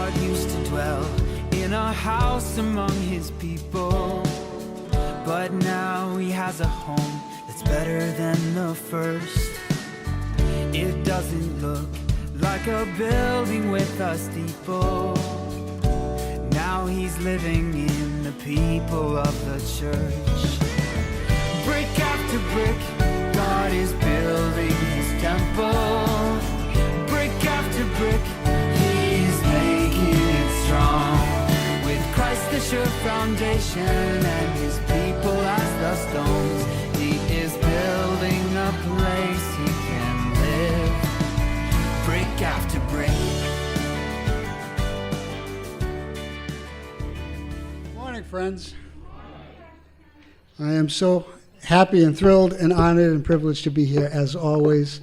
God used to dwell in a house among his people, but now he has a home that's better than the first. It doesn't look like a building with a steeple. Now he's living in the people of the church. Brick after brick, God is building his temple. Brick after brick, he's making it strong. With Christ the sure foundation and his people as the stones, he is building a place he can live. Brick after brick. Good morning, friends. I am so happy and thrilled and honored and privileged to be here as always.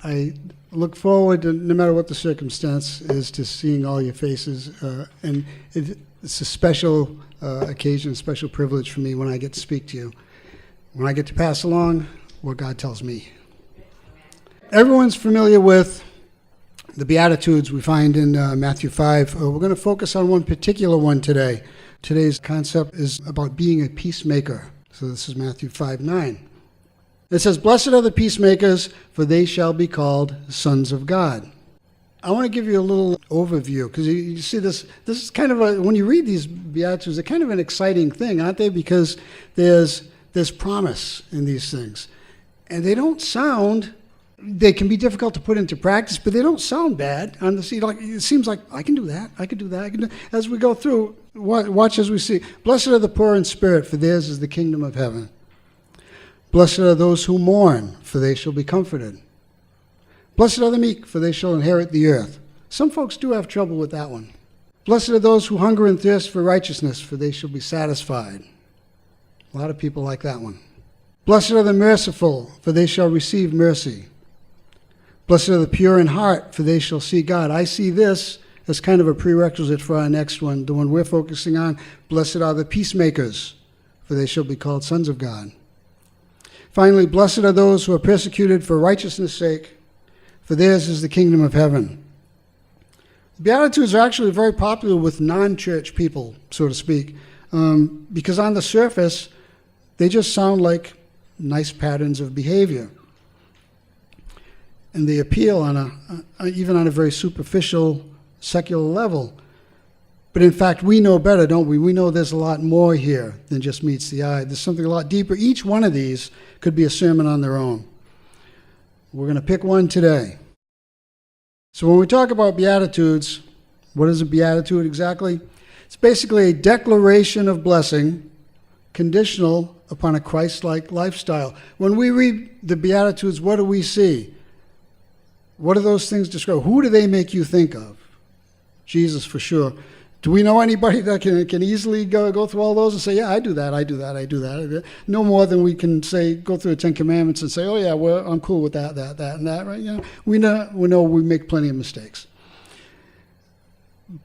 I look forward to, no matter what the circumstance is, to seeing all your faces, and it's a special occasion, a special privilege for me when I get to speak to you, when I get to pass along what God tells me. Everyone's familiar with the Beatitudes we find in Matthew 5. We're going to focus on one particular one today. Today's concept is about being a peacemaker. So this is Matthew 5:9. It says, "Blessed are the peacemakers, for they shall be called sons of God." I want to give you a little overview, because you see this is kind of when you read these Beatitudes, they're kind of an exciting thing, aren't they? Because there's promise in these things. And they can be difficult to put into practice, but they don't sound bad. It seems like, I can do that, I can do that. As we go through, watch as we see. Blessed are the poor in spirit, for theirs is the kingdom of heaven. Blessed are those who mourn, for they shall be comforted. Blessed are the meek, for they shall inherit the earth. Some folks do have trouble with that one. Blessed are those who hunger and thirst for righteousness, for they shall be satisfied. A lot of people like that one. Blessed are the merciful, for they shall receive mercy. Blessed are the pure in heart, for they shall see God. I see this as kind of a prerequisite for our next one, the one we're focusing on. Blessed are the peacemakers, for they shall be called sons of God. Finally, blessed are those who are persecuted for righteousness' sake, for theirs is the kingdom of heaven. The Beatitudes are actually very popular with non-church people, so to speak, because on the surface, they just sound like nice patterns of behavior. And they appeal even on a very superficial, secular level. But in fact, we know better, don't we? We know there's a lot more here than just meets the eye. There's something a lot deeper. Each one of these could be a sermon on their own. We're going to pick one today. So when we talk about Beatitudes, what is a Beatitude exactly? It's basically a declaration of blessing conditional upon a Christ-like lifestyle. When we read the Beatitudes, what do we see? What do those things describe? Who do they make you think of? Jesus, for sure. Do we know anybody that can easily go through all those and say, yeah, I do that. No more than we can say, go through the Ten Commandments and say, oh yeah, well, I'm cool with that, and that, right? You know, we know we make plenty of mistakes.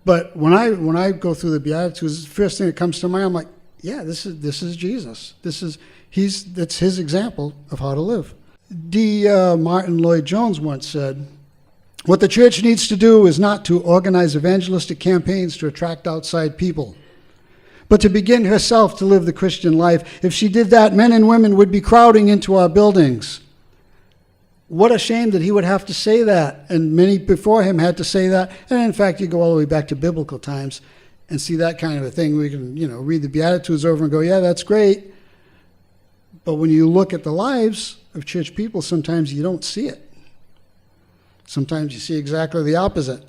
But when I go through the Beatitudes, the first thing that comes to mind, I'm like, yeah, this is Jesus. That's his example of how to live. Martin Lloyd-Jones once said, "What the church needs to do is not to organize evangelistic campaigns to attract outside people, but to begin herself to live the Christian life. If she did that, men and women would be crowding into our buildings." What a shame that he would have to say that, and many before him had to say that. And in fact, you go all the way back to biblical times and see that kind of a thing. We can, read the Beatitudes over and go, yeah, that's great. But when you look at the lives of church people, sometimes you don't see it. Sometimes you see exactly the opposite.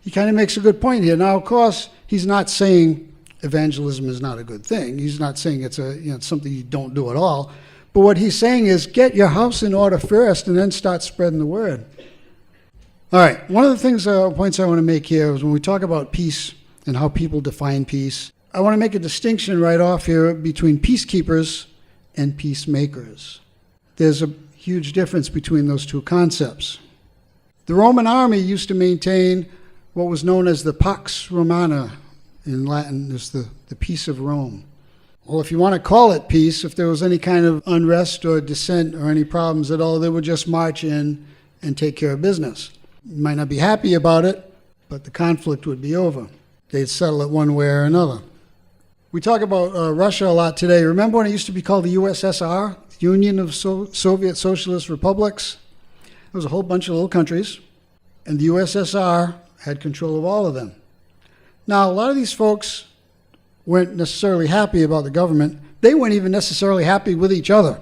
He kind of makes a good point here. Now, of course, he's not saying evangelism is not a good thing. He's not saying it's something you don't do at all. But what he's saying is get your house in order first and then start spreading the word. All right, one of the points I want to make here is when we talk about peace and how people define peace, I want to make a distinction right off here between peacekeepers and peacemakers. There's a huge difference between those two concepts. The Roman army used to maintain what was known as the Pax Romana. In Latin, is the peace of Rome. Well, if you want to call it peace, if there was any kind of unrest or dissent or any problems at all, they would just march in and take care of business. You might not be happy about it, but the conflict would be over. They'd settle it one way or another. We talk about Russia a lot today. Remember when it used to be called the USSR, Union of Soviet Socialist Republics? There was a whole bunch of little countries, and the USSR had control of all of them. Now, a lot of these folks weren't necessarily happy about the government. They weren't even necessarily happy with each other.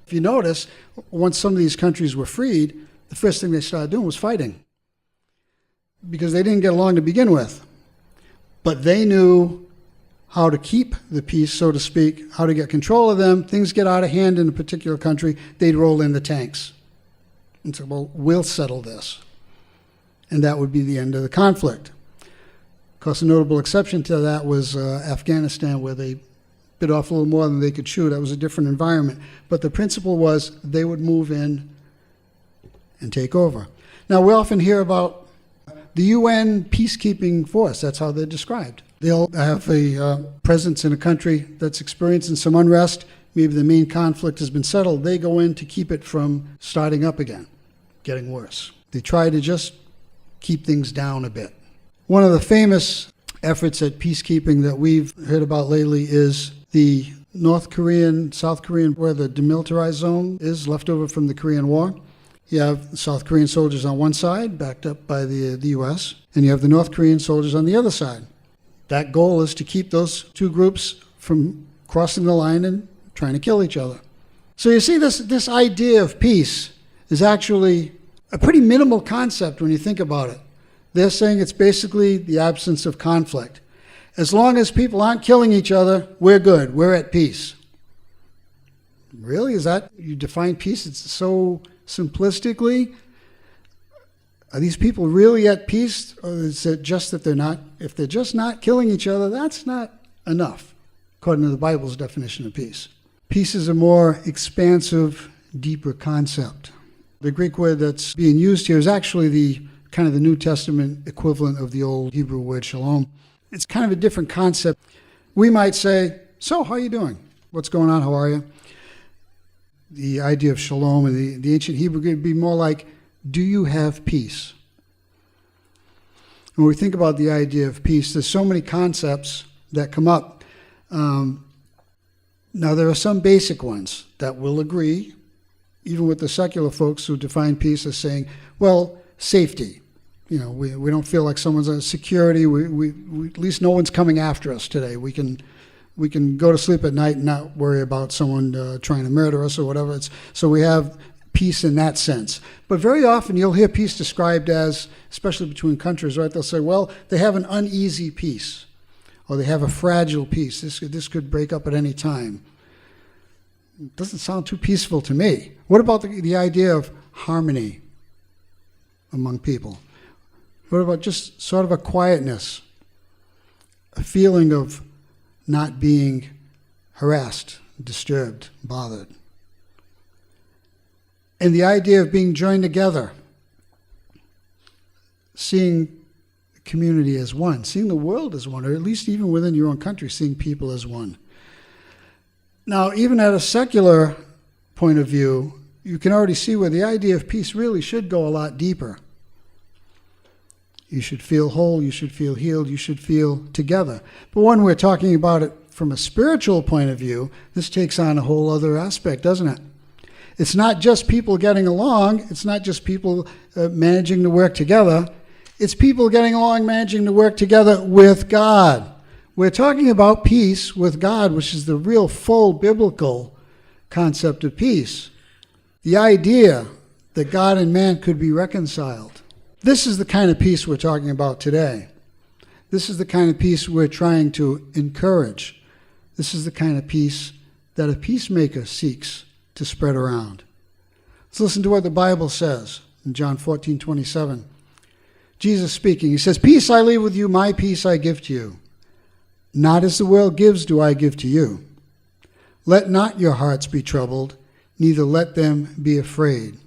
If you notice, once some of these countries were freed, the first thing they started doing was fighting, because they didn't get along to begin with. But they knew how to keep the peace, so to speak, how to get control of them. Things get out of hand in a particular country, they'd roll in the tanks and say, well, we'll settle this. And that would be the end of the conflict. Of course, a notable exception to that was Afghanistan, where they bit off a little more than they could chew. That was a different environment. But the principle was they would move in and take over. Now, we often hear about the UN peacekeeping force. That's how they're described. They'll have a presence in a country that's experiencing some unrest. Maybe the main conflict has been settled. They go in to keep it from starting up again, getting worse. They try to just keep things down a bit. One of the famous efforts at peacekeeping that we've heard about lately is the North Korean, South Korean, where the demilitarized zone is, left over from the Korean War. You have the South Korean soldiers on one side, backed up by the U.S., and you have the North Korean soldiers on the other side. That goal is to keep those two groups from crossing the line and trying to kill each other. So you see, this idea of peace is actually a pretty minimal concept when you think about it. They're saying it's basically the absence of conflict. As long as people aren't killing each other, we're good. We're at peace. Really? Is that, you define peace? It's so simplistically? Are these people really at peace? Or is it just that they're not, if they're just not killing each other, that's not enough, according to the Bible's definition of peace. Peace is a more expansive, deeper concept. The Greek word that's being used here is actually the kind of the New Testament equivalent of the old Hebrew word shalom. It's kind of a different concept. We might say, so how are you doing? What's going on? How are you? The idea of shalom in the ancient Hebrew would be more like, do you have peace? When we think about the idea of peace, there's so many concepts that come up. Now, there are some basic ones that will agree, even with the secular folks who define peace as saying, well, safety. You know, we don't feel like someone's on security. We at least no one's coming after us today. We can go to sleep at night and not worry about someone trying to murder us or whatever. So we have peace in that sense. But very often you'll hear peace described as, especially between countries, right? They'll say, well, they have an uneasy peace, or they have a fragile peace. This could break up at any time. It doesn't sound too peaceful to me. What about the idea of harmony among people? What about just sort of a quietness, a feeling of not being harassed, disturbed, bothered? And the idea of being joined together, seeing the community as one, seeing the world as one, or at least even within your own country, seeing people as one. Now, even at a secular point of view, you can already see where the idea of peace really should go a lot deeper. You should feel whole, you should feel healed, you should feel together. But when we're talking about it from a spiritual point of view, this takes on a whole other aspect, doesn't it? It's not just people getting along, it's not just people managing to work together, it's people getting along, managing to work together with God. We're talking about peace with God, which is the real full biblical concept of peace. The idea that God and man could be reconciled. This is the kind of peace we're talking about today. This is the kind of peace we're trying to encourage. This is the kind of peace that a peacemaker seeks to spread around. Let's listen to what the Bible says in John 14:27. Jesus speaking, he says, "Peace I leave with you, my peace I give to you. Not as the world gives do I give to you. Let not your hearts be troubled, neither let them be afraid."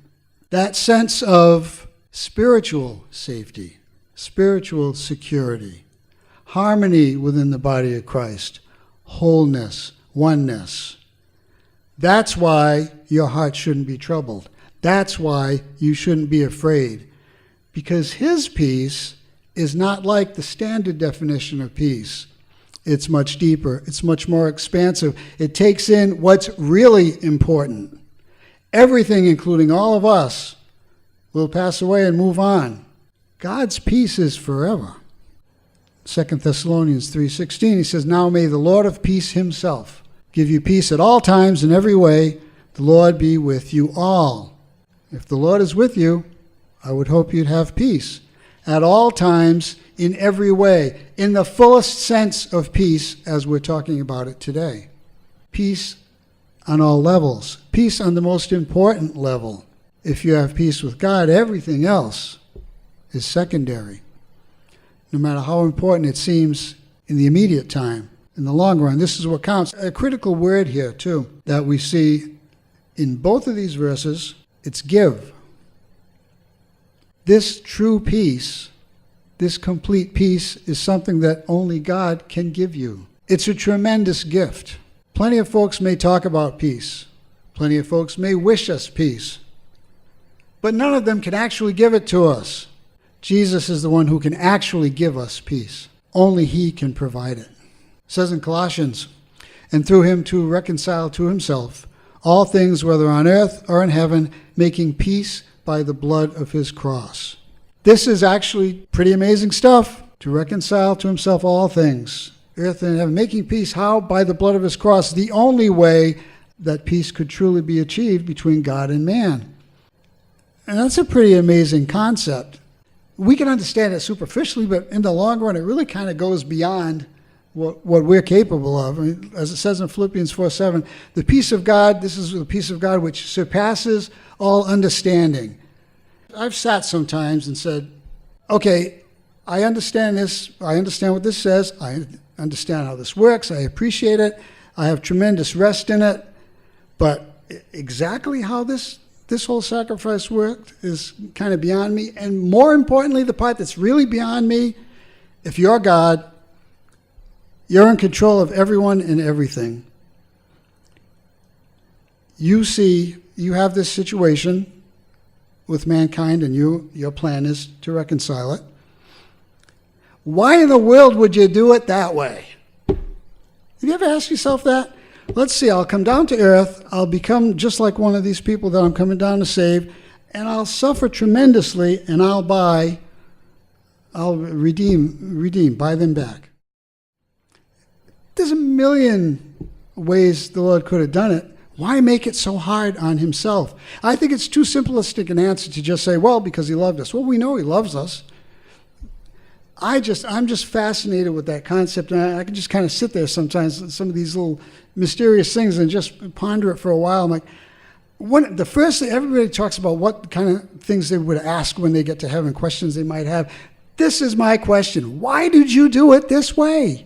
That sense of spiritual safety, spiritual security, harmony within the body of Christ, wholeness, oneness. That's why your heart shouldn't be troubled. That's why you shouldn't be afraid. Because his peace is not like the standard definition of peace. It's much deeper. It's much more expansive. It takes in what's really important. Everything, including all of us, will pass away and move on. God's peace is forever. 2 Thessalonians 3:16, he says, "Now may the Lord of peace himself give you peace at all times in every way. The Lord be with you all." If the Lord is with you, I would hope you'd have peace at all times, in every way, in the fullest sense of peace as we're talking about it today. Peace on all levels. Peace on the most important level. If you have peace with God, everything else is secondary. No matter how important it seems in the immediate time, in the long run, this is what counts. A critical word here, too, that we see in both of these verses, it's give. This true peace, this complete peace, is something that only God can give you. It's a tremendous gift. Plenty of folks may talk about peace. Plenty of folks may wish us peace. But none of them can actually give it to us. Jesus is the one who can actually give us peace. Only he can provide it. It says in Colossians, "And through him to reconcile to himself all things, whether on earth or in heaven, making peace by the blood of his cross." This is actually pretty amazing stuff. To reconcile to himself all things, earth and heaven, making peace. How? By the blood of his cross. The only way that peace could truly be achieved between God and man. And that's a pretty amazing concept. We can understand it superficially, but in the long run, it really kind of goes beyond what we're capable of. I mean, as it says in Philippians 4:7, the peace of God, this is the peace of God which surpasses all understanding. I've sat sometimes and said, okay, I understand this. I understand what this says. I understand how this works. I appreciate it. I have tremendous rest in it. But exactly how this whole sacrifice worked is kind of beyond me. And more importantly, the part that's really beyond me, if you're God, you're in control of everyone and everything. You see, you have this situation with mankind, and your plan is to reconcile it. Why in the world would you do it that way? Have you ever asked yourself that? Let's see, I'll come down to earth, I'll become just like one of these people that I'm coming down to save, and I'll suffer tremendously, and I'll redeem, buy them back. There's a million ways the Lord could have done it. Why make it so hard on himself? I think it's too simplistic an answer to just say, well, because he loved us. Well, we know he loves us. I'm just fascinated with that concept, and I can just kind of sit there sometimes, some of these little mysterious things, and just ponder it for a while. I'm like, the first thing, everybody talks about what kind of things they would ask when they get to heaven, questions they might have. This is my question. Why did you do it this way?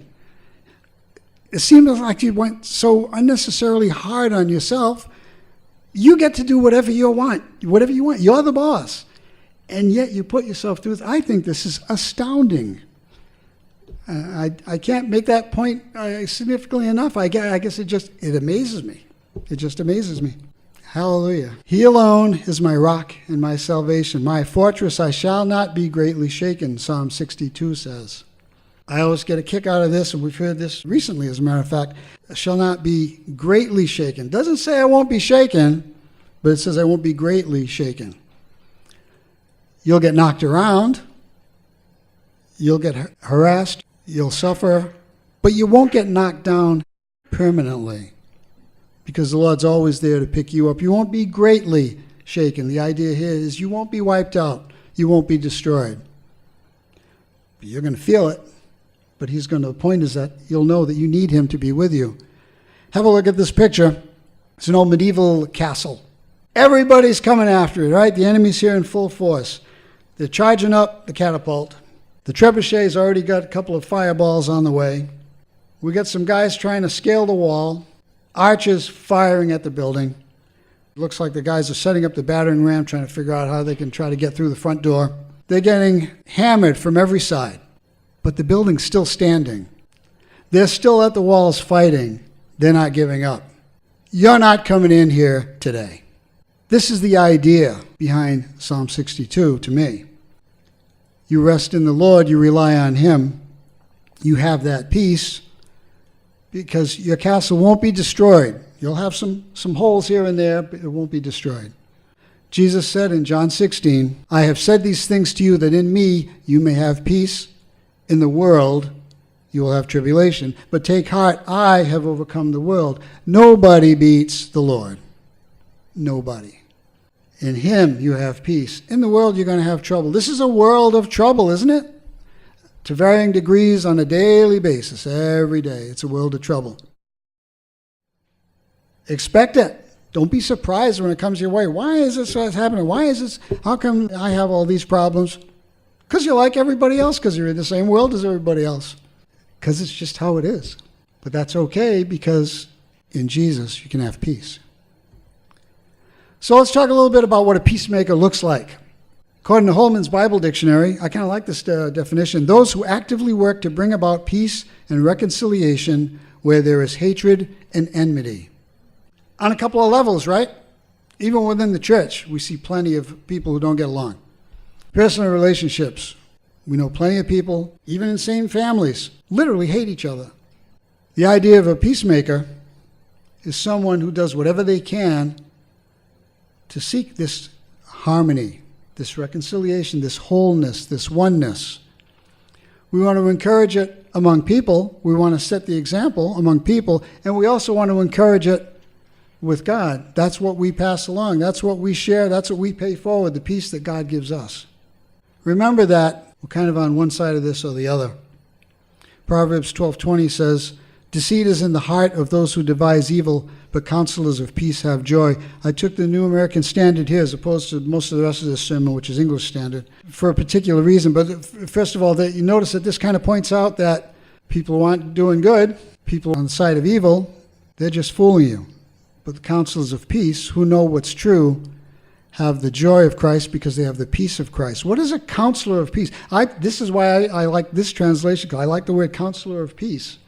It seems like you went so unnecessarily hard on yourself. You get to do whatever you want. You're the boss. And yet you put yourself through this. I think this is astounding. I can't make that point significantly enough. I guess it amazes me. It just amazes me. Hallelujah. He alone is my rock and my salvation. My fortress, I shall not be greatly shaken, Psalm 62 says. I always get a kick out of this, and we've heard this recently, as a matter of fact. Shall not be greatly shaken. Doesn't say I won't be shaken, but it says I won't be greatly shaken. You'll get knocked around, you'll get harassed, you'll suffer, but you won't get knocked down permanently, because the Lord's always there to pick you up. You won't be greatly shaken. The idea here is you won't be wiped out. You won't be destroyed. But you're going to feel it. But the point is that you'll know that you need him to be with you. Have a look at this picture. It's an old medieval castle. Everybody's coming after it, right? The enemy's here in full force. They're charging up the catapult. The trebuchet's already got a couple of fireballs on the way. We got some guys trying to scale the wall. Archers firing at the building. It looks like the guys are setting up the battering ram, trying to figure out how they can try to get through the front door. They're getting hammered from every side. But the building's still standing. They're still at the walls fighting. They're not giving up. You're not coming in here today. This is the idea behind Psalm 62 to me. you rest in the Lord, you rely on him, you have that peace because your castle won't be destroyed. You'll have some holes here and there, but it won't be destroyed. Jesus said in John 16, I have said these things to you that in me you may have peace. In the world you will have tribulation. But take heart, I have overcome the world. Nobody beats the Lord. Nobody. In him you have peace. In the world you're going to have trouble. This is a world of trouble, isn't it? To varying degrees on a daily basis, every day. It's a world of trouble. Expect it. Don't be surprised when it comes your way. Why is this happening? Why is this? How come I have all these problems? Because you're like everybody else, because you're in the same world as everybody else. Because it's just how it is. But that's okay, because in Jesus you can have peace. So let's talk a little bit about what a peacemaker looks like. According to Holman's Bible Dictionary, I kind of like this definition. Those who actively work to bring about peace and reconciliation where there is hatred and enmity. On a couple of levels, right? Even within the church, we see plenty of people who don't get along. Personal relationships. We know plenty of people, even in same families, literally hate each other. The idea of a peacemaker is someone who does whatever they can to seek this harmony, this reconciliation, this wholeness, this oneness. We want to encourage it among people. We want to set the example among people. And we also want to encourage it with God. That's what we pass along. That's what we share. That's what we pay forward, the peace that God gives us. Remember that we're kind of on one side of this or the other. Proverbs 12:20 says, deceit is in the heart of those who devise evil, but counselors of peace have joy. I took the New American Standard here as opposed to most of the rest of this sermon, which is English Standard, for a particular reason. But first of all, that you notice that this kind of points out that people who aren't doing good, people on the side of evil, they're just fooling you. But the counselors of peace, who know what's true, have the joy of Christ because they have the peace of Christ. What is a counselor of peace? This is why I like this translation, because I like the word counselor of peace.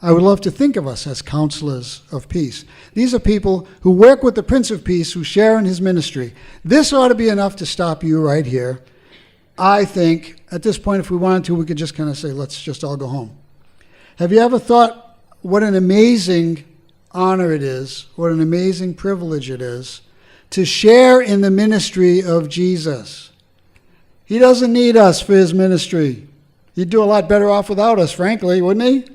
I would love to think of us as counselors of peace. These are people who work with the Prince of Peace, who share in his ministry. This ought to be enough to stop you right here. I think at this point, if we wanted to, we could just kind of say, let's just all go home. Have you ever thought what an amazing honor it is, what an amazing privilege it is to share in the ministry of Jesus? He doesn't need us for his ministry. He'd do a lot better off without us, frankly, wouldn't he?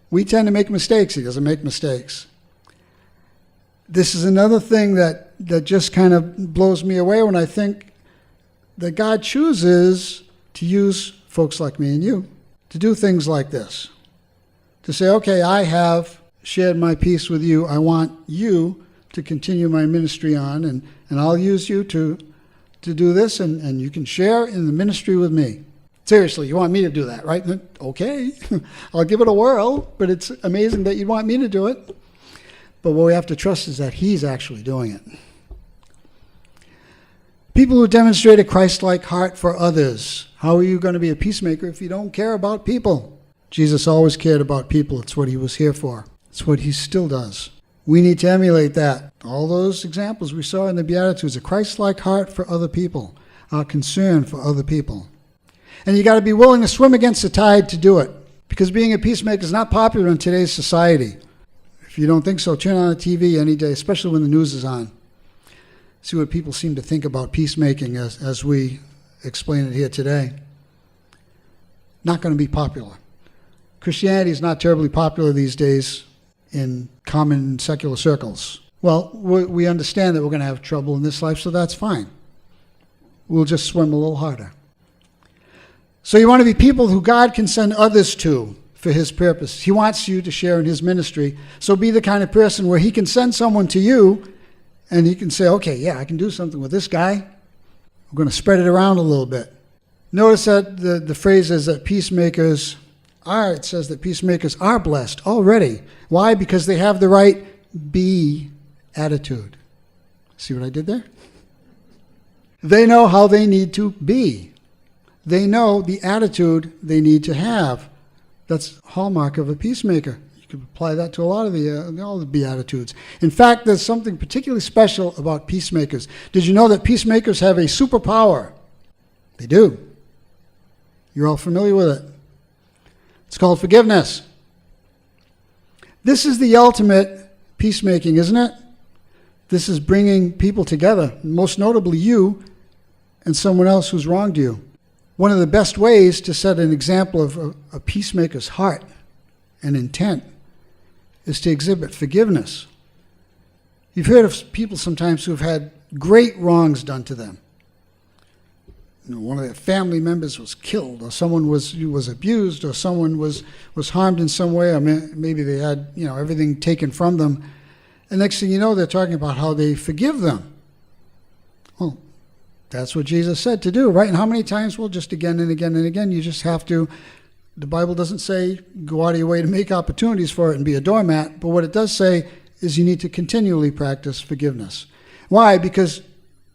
We tend to make mistakes. He doesn't make mistakes. This is another thing that just kind of blows me away when I think that God chooses to use folks like me and you to do things like this. To say, okay, I have shared my peace with you. I want you to continue my ministry on, and I'll use you to do this, and you can share in the ministry with me. Seriously, you want me to do that, right? Okay, I'll give it a whirl, but it's amazing that you'd want me to do it. But what we have to trust is that he's actually doing it. People who demonstrate a Christ-like heart for others. How are you going to be a peacemaker if you don't care about people? Jesus always cared about people. It's what he was here for. It's what he still does. We need to emulate that. All those examples we saw in the Beatitudes, a Christ-like heart for other people, our concern for other people. And you got to be willing to swim against the tide to do it, because being a peacemaker is not popular in today's society. If you don't think so, turn on the TV any day, especially when the news is on. See what people seem to think about peacemaking as we explain it here today. Not going to be popular. Christianity is not terribly popular these days in common secular circles. Well, we understand that we're going to have trouble in this life, so that's fine. We'll just swim a little harder. So you want to be people who God can send others to for his purpose. He wants you to share in his ministry. So be the kind of person where he can send someone to you and he can say, okay, yeah, I can do something with this guy. We're going to spread it around a little bit. Notice that the phrase is that it says that peacemakers are blessed already. Why? Because they have the right be attitude. See what I did there? They know how they need to be. They know the attitude they need to have. That's a hallmark of a peacemaker. You can apply that to a lot of all the Beatitudes. In fact, there's something particularly special about peacemakers. Did you know that peacemakers have a superpower? They do. You're all familiar with it. It's called forgiveness. This is the ultimate peacemaking, isn't it? This is bringing people together, most notably you and someone else who's wronged you. One of the best ways to set an example of a peacemaker's heart and intent is to exhibit forgiveness. You've heard of people sometimes who have had great wrongs done to them. One of their family members was killed, or someone was abused, or someone was harmed in some way, or maybe they had everything taken from them. And next thing you know, they're talking about how they forgive them. Well, that's what Jesus said to do, right? And how many times? Well, just again and again and again. You just have to. The Bible doesn't say go out of your way to make opportunities for it and be a doormat, but what it does say is you need to continually practice forgiveness. Why? Because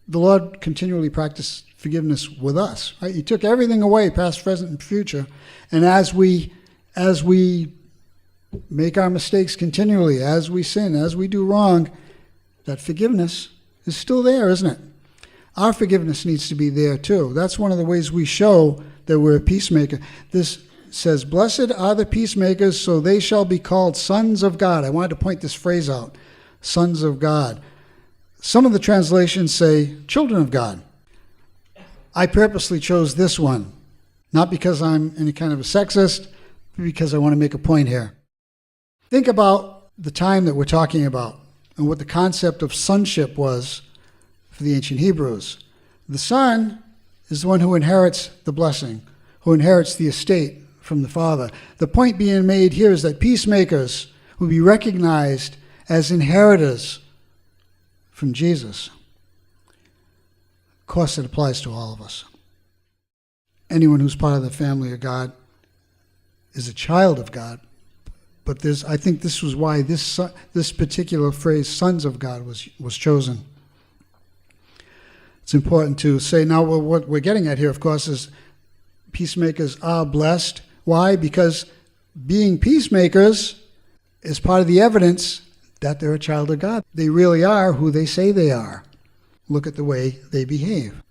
the Lord continually practiced forgiveness with us. Right? He took everything away, past, present, and future, and as we make our mistakes continually, as we sin, as we do wrong, that forgiveness is still there, isn't it? Our forgiveness needs to be there too. That's one of the ways we show that we're a peacemaker. This says, "Blessed are the peacemakers, so they shall be called sons of God." I wanted to point this phrase out, sons of God. Some of the translations say children of God. I purposely chose this one, not because I'm any kind of a sexist, but because I want to make a point here. Think about the time that we're talking about and what the concept of sonship was for the ancient Hebrews. The son is the one who inherits the blessing, who inherits the estate from the father. The point being made here is that peacemakers will be recognized as inheritors from Jesus. Of course, it applies to all of us. Anyone who's part of the family of God is a child of God. But I think this was why this particular phrase, sons of God, was chosen. It's important to say now what we're getting at here, of course, is peacemakers are blessed. Why? Because being peacemakers is part of the evidence that they're a child of God. They really are who they say they are. Look at the way they behave.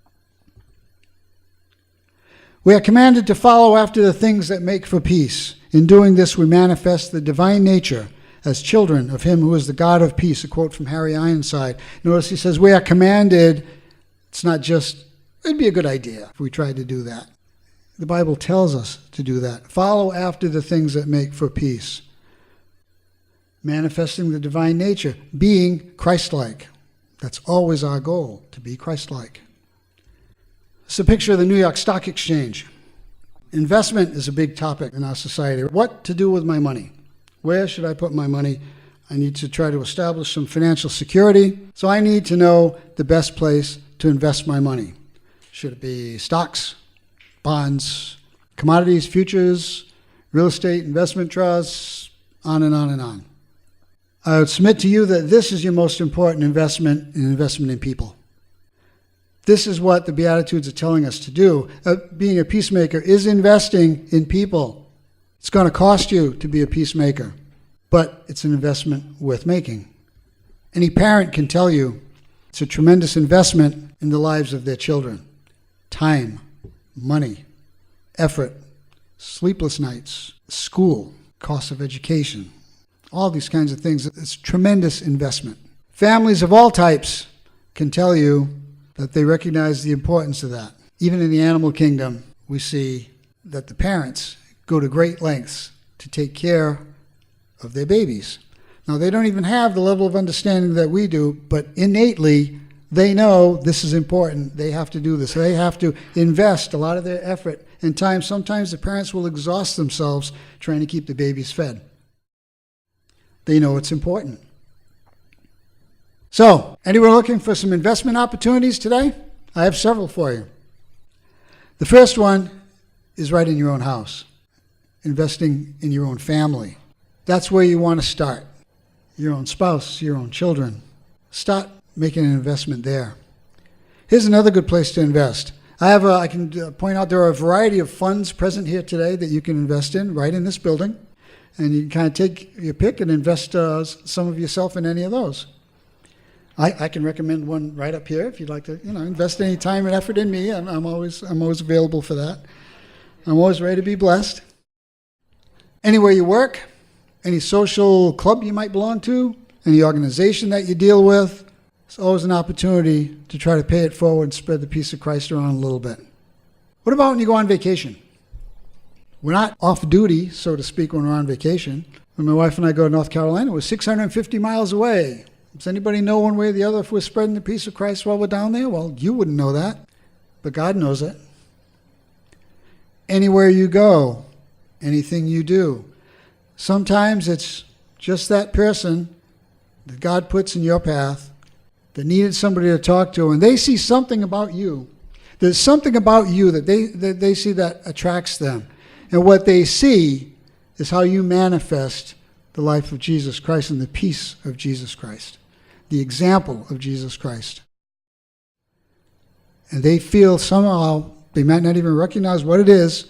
We are commanded to follow after the things that make for peace. In doing this, we manifest the divine nature as children of Him who is the God of peace. A quote from Harry Ironside. Notice he says, we are commanded. It's not just, it'd be a good idea if we tried to do that. The Bible tells us to do that. Follow after the things that make for peace. Manifesting the divine nature, being Christ-like. That's always our goal, to be Christ-like. It's a picture of the New York Stock Exchange. Investment is a big topic in our society. What to do with my money? Where should I put my money? I need to try to establish some financial security. So I need to know the best place to invest my money. Should it be stocks, bonds, commodities, futures, real estate, investment trusts, on and on and on. I would submit to you that this is your most important investment, an investment in people. This is what the Beatitudes are telling us to do. Being a peacemaker is investing in people. It's going to cost you to be a peacemaker, but it's an investment worth making. Any parent can tell you it's a tremendous investment in the lives of their children. Time, money, effort, sleepless nights, school, cost of education, all these kinds of things. It's a tremendous investment. Families of all types can tell you that they recognize the importance of that. Even in the animal kingdom, we see that the parents go to great lengths to take care of their babies. Now, they don't even have the level of understanding that we do, but innately, they know this is important. They have to do this. They have to invest a lot of their effort and time. Sometimes the parents will exhaust themselves trying to keep the babies fed. They know it's important. So, anyone looking for some investment opportunities today? I have several for you. The first one is right in your own house, investing in your own family. That's where you want to start. Your own spouse, your own children. Start making an investment there. Here's another good place to invest. I can point out there are a variety of funds present here today that you can invest in right in this building. And you can kind of take your pick and invest some of yourself in any of those. I can recommend one right up here if you'd like to, invest any time and effort in me. I'm always available for that. I'm always ready to be blessed. Anywhere you work, any social club you might belong to, any organization that you deal with, it's always an opportunity to try to pay it forward and spread the peace of Christ around a little bit. What about when you go on vacation? We're not off duty, so to speak, when we're on vacation. When my wife and I go to North Carolina, we're 650 miles away. Does anybody know one way or the other if we're spreading the peace of Christ while we're down there? Well, you wouldn't know that, but God knows it. Anywhere you go, anything you do, sometimes it's just that person that God puts in your path that needed somebody to talk to, and they see something about you. There's something about you that they see that attracts them. And what they see is how you manifest the life of Jesus Christ and the peace of Jesus Christ, the example of Jesus Christ. And they feel somehow, they might not even recognize what it is,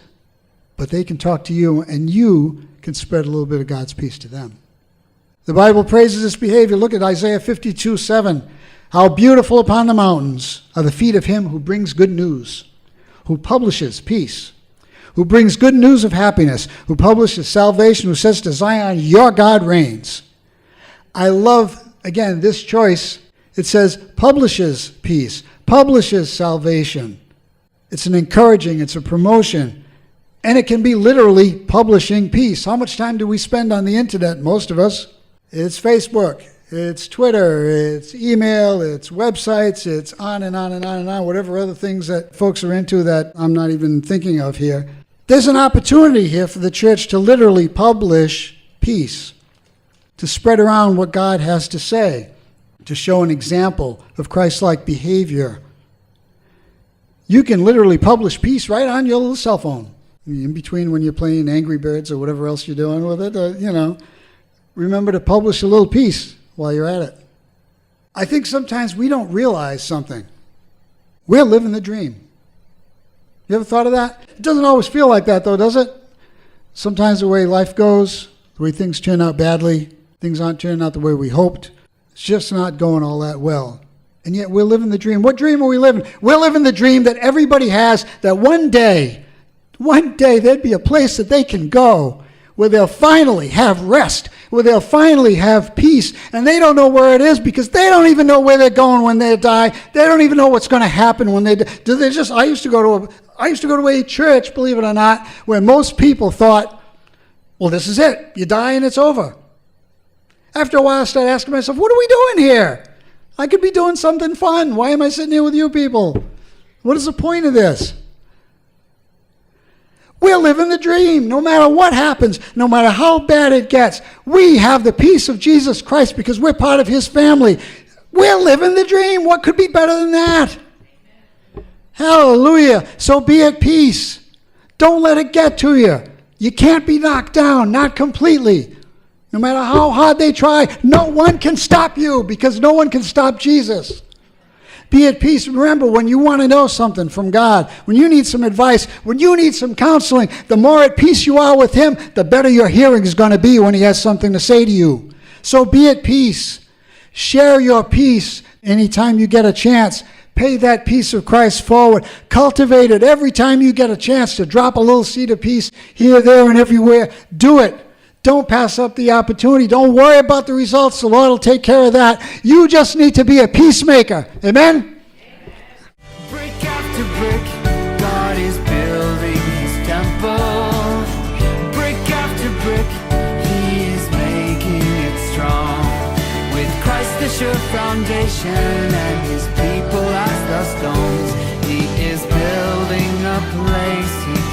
but they can talk to you, and you can spread a little bit of God's peace to them. The Bible praises this behavior. Look at Isaiah 52:7. How beautiful upon the mountains are the feet of him who brings good news, who publishes peace, who brings good news of happiness, who publishes salvation, who says to Zion, your God reigns. I love, again, this choice. It says publishes peace, publishes salvation. It's an encouraging, it's a promotion, and it can be literally publishing peace. How much time do we spend on the internet, most of us? It's Facebook, it's Twitter, it's email, it's websites, it's on and on and on and on, whatever other things that folks are into that I'm not even thinking of here. There's an opportunity here for the church to literally publish peace, to spread around what God has to say, to show an example of Christ-like behavior. You can literally publish peace right on your little cell phone. In between when you're playing Angry Birds or whatever else you're doing with it, remember to publish a little piece while you're at it. I think sometimes we don't realize something. We're living the dream. You ever thought of that? It doesn't always feel like that, though, does it? Sometimes the way life goes, the way things turn out badly, things aren't turning out the way we hoped. It's just not going all that well. And yet we're living the dream. What dream are we living? We're living the dream that everybody has, that one day there'd be a place that they can go where they'll finally have rest, where they'll finally have peace. And they don't know where it is because they don't even know where they're going when they die. They don't even know what's going to happen when they die. I used to go to a church, believe it or not, where most people thought, well, this is it. You die and it's over. After a while, I started asking myself, what are we doing here? I could be doing something fun. Why am I sitting here with you people? What is the point of this? We're living the dream. No matter what happens, no matter how bad it gets, we have the peace of Jesus Christ because we're part of his family. We're living the dream. What could be better than that? Hallelujah. So be at peace. Don't let it get to you. You can't be knocked down, not completely. No matter how hard they try, no one can stop you because no one can stop Jesus. Be at peace. Remember, when you want to know something from God, when you need some advice, when you need some counseling, the more at peace you are with him, the better your hearing is going to be when he has something to say to you. So be at peace. Share your peace anytime you get a chance. Pay that peace of Christ forward. Cultivate it every time you get a chance to drop a little seed of peace here, there, and everywhere. Do it. Don't pass up the opportunity. Don't worry about the results. The Lord will take care of that. You just need to be a peacemaker. Amen? Brick after brick, God is building his temple. Brick after brick, he is making it strong. With Christ the sure foundation and his people as the stones, he is building a place he